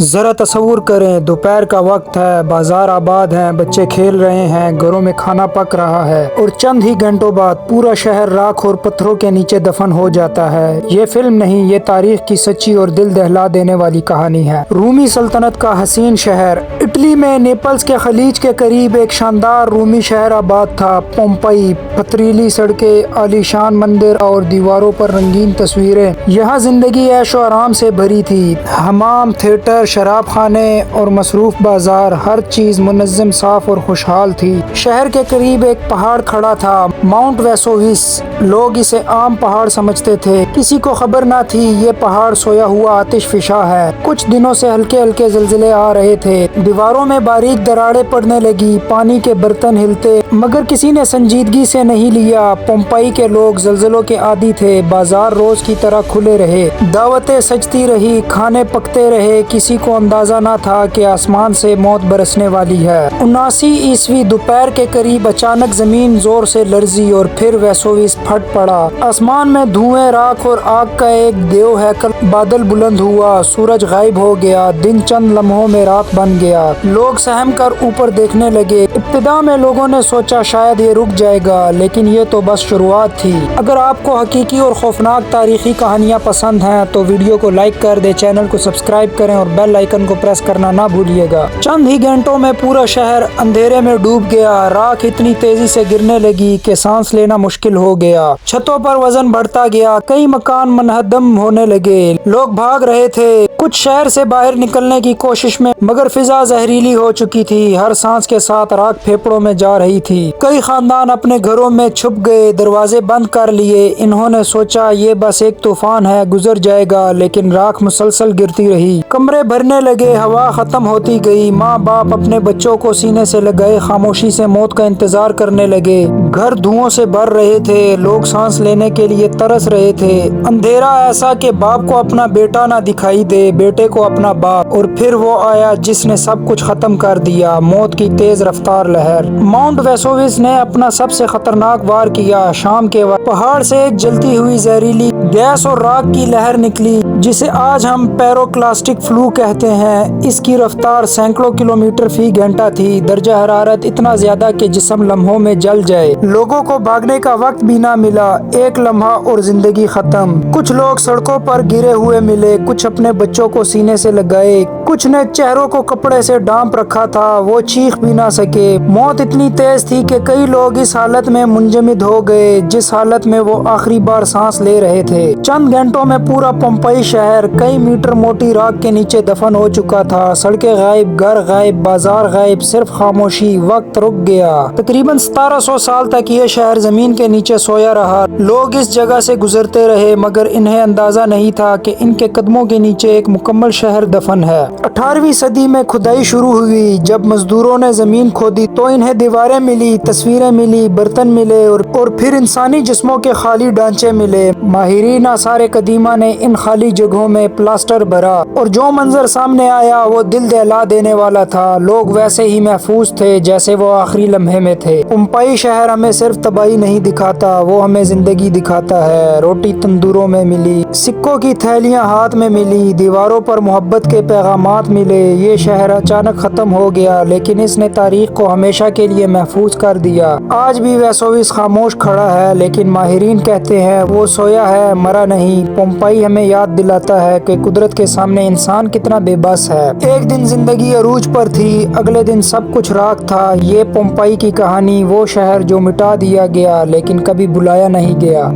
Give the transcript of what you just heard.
ذرا تصور کریں، دوپہر کا وقت ہے، بازار آباد ہیں، بچے کھیل رہے ہیں، گھروں میں کھانا پک رہا ہے اور چند ہی گھنٹوں بعد پورا شہر راکھ اور پتھروں کے نیچے دفن ہو جاتا ہے۔ یہ فلم نہیں، یہ تاریخ کی سچی اور دل دہلا دینے والی کہانی ہے۔ رومی سلطنت کا حسین شہر اٹلی میں نیپلز کے خلیج کے قریب ایک شاندار رومی شہر آباد تھا، پومپئی۔ پتریلی سڑکیں، عالیشان مندر اور دیواروں پر رنگین تصویریں۔ یہاں زندگی عیش و آرام سے بھری تھی، حمام، تھیٹر، شراب خانے اور مصروف بازار، ہر چیز منظم، صاف اور خوشحال تھی۔ شہر کے قریب ایک پہاڑ کھڑا تھا، ماؤنٹ ویسوویس۔ لوگ اسے عام پہاڑ سمجھتے تھے، کسی کو خبر نہ تھی یہ پہاڑ سویا ہوا آتش فشاں ہے۔ کچھ دنوں سے ہلکے ہلکے زلزلے آ رہے تھے، دیواروں میں باریک دراڑیں پڑنے لگی، پانی کے برتن ہلتے، مگر کسی نے سنجیدگی سے نہیں لیا۔ پومپئی کے لوگ زلزلوں کے عادی تھے، بازار روز کی طرح کھلے رہے، دعوتیں سجتی رہی، کھانے پکتے رہے، کسی کو اندازہ نہ تھا کہ آسمان سے موت برسنے والی ہے۔ 79 دوپہر کے قریب اچانک زمین زور سے لرزی اور پھر ویسوویس پھٹ پڑا۔ آسمان میں دھوئیں، راکھ اور آگ کا ایک دیو ہیکل، بادل بلند ہوا، سورج غائب ہو گیا، دن چند لمحوں میں رات بن گیا۔ لوگ سہم کر اوپر دیکھنے لگے۔ ابتدا میں لوگوں نے سوچا شاید یہ رک جائے گا، لیکن یہ تو بس شروعات تھی۔ اگر آپ کو حقیقی اور خوفناک تاریخی کہانیاں پسند ہیں تو ویڈیو کو لائک کر دیں، چینل کو سبسکرائب کریں اور بیل آئیکن کو پریس کرنا نہ بھولیے گا۔ چند ہی گھنٹوں میں پورا شہر اندھیرے میں ڈوب گیا، راکھ اتنی تیزی سے گرنے لگی کہ سانس لینا مشکل ہو گیا۔ چھتوں پر وزن بڑھتا گیا، کئی مکان منہدم ہونے لگے، لوگ بھاگ رہے تھے، کچھ شہر سے باہر نکلنے کی کوشش میں، مگر فضا زہریلی ہو چکی تھی، ہر سانس کے ساتھ راکھ پھیپڑوں میں جا رہی تھی۔ کئی خاندان اپنے گھروں میں چھپ گئے، دروازے بند کر لیے، انہوں نے سوچا یہ بس ایک طوفان ہے، گزر جائے گا، لیکن راکھ مسلسل گرتی رہی۔ کمرے بھرنے لگے، ہوا ختم ہوتی گئی، ماں باپ اپنے بچوں کو سینے سے لگائے خاموشی سے موت کا انتظار کرنے لگے۔ گھر دھوؤں سے بھر رہے تھے، لوگ سانس لینے کے لیے ترس رہے تھے۔ اندھیرا ایسا کہ باپ کو اپنا بیٹا نہ دکھائی دے، بیٹے کو اپنا باپ، اور پھر وہ آیا جس نے سب کچھ ختم کر دیا، موت کی تیز رفتار لہر۔ ماؤنٹ ویسوویس نے اپنا سب سے خطرناک وار کیا۔ شام کے وقت پہاڑ سے ایک جلتی ہوئی زہریلی گیس اور راکھ کی لہر نکلی، جسے آج ہم پیروکلاسٹک فلو کہتے ہیں۔ اس کی رفتار سینکڑوں کلومیٹر فی گھنٹہ تھی، درجہ حرارت اتنا زیادہ کہ جسم لمحوں میں جل جائے۔ لوگوں کو بھاگنے کا وقت بھی نہ ملا، ایک لمحہ اور زندگی ختم۔ کچھ لوگ سڑکوں پر گرے ہوئے ملے، کچھ اپنے بچوں کو سینے سے لگائے، کچھ نے چہروں کو کپڑے سے ڈانپ رکھا تھا، وہ چیخ بھی نہ سکے۔ موت اتنی تیز تھی کہ کئی لوگ اس حالت میں منجمد ہو گئے جس حالت میں وہ آخری بار سانس لے رہے تھے۔ چند گھنٹوں میں پورا پومپئی شہر کئی میٹر موٹی راکھ کے نیچے دفن ہو چکا تھا، سڑکیں غائب، گھر غائب، بازار غائب، صرف خاموشی، وقت رک گیا۔ تقریباً 1700 سال تک یہ شہر زمین کے نیچے سویا رہا، لوگ اس جگہ سے گزرتے رہے، مگر انہیں اندازہ نہیں تھا کہ ان کے قدموں کے نیچے ایک مکمل شہر دفن ہے۔ 18ویں صدی میں کھدائی شروع ہوئی، جب مزدوروں نے زمین کھودی تو انہیں دیواریں ملی، تصویریں ملی، برتن ملے اور پھر انسانی جسموں کے خالی ڈھانچے ملے۔ ماہرین آثار قدیمہ نے ان خالی جگہوں میں پلاسٹر بھرا اور جو منظر سامنے آیا وہ دل دہلا دینے والا تھا۔ لوگ ویسے ہی محفوظ تھے جیسے وہ آخری لمحے میں تھے۔ پومپئی شہر ہمیں صرف تباہی نہیں دکھاتا، وہ ہمیں زندگی دکھاتا ہے۔ روٹی تندوروں میں ملی، سکوں کی تھیلیاں ہاتھ میں ملی، دیواروں پر محبت کے پیغامات ملے۔ یہ شہر اچانک ختم ہو گیا، لیکن اس نے تاریخ کو ہمیشہ کے لیے محفوظ کر دیا۔ آج بھی ویسوویس خاموش کھڑا ہے، لیکن ماہرین کہتے ہیں وہ سویا ہے، مرا نہیں۔ پومپئی ہمیں یاد دلاتا ہے کہ قدرت کے سامنے انسان کتنا بے بس ہے۔ ایک دن زندگی عروج پر تھی، اگلے دن سب کچھ راکھ تھا۔ یہ پومپئی کی کہانی، وہ شہر جو مٹا دیا گیا لیکن کبھی بلایا نہیں گیا۔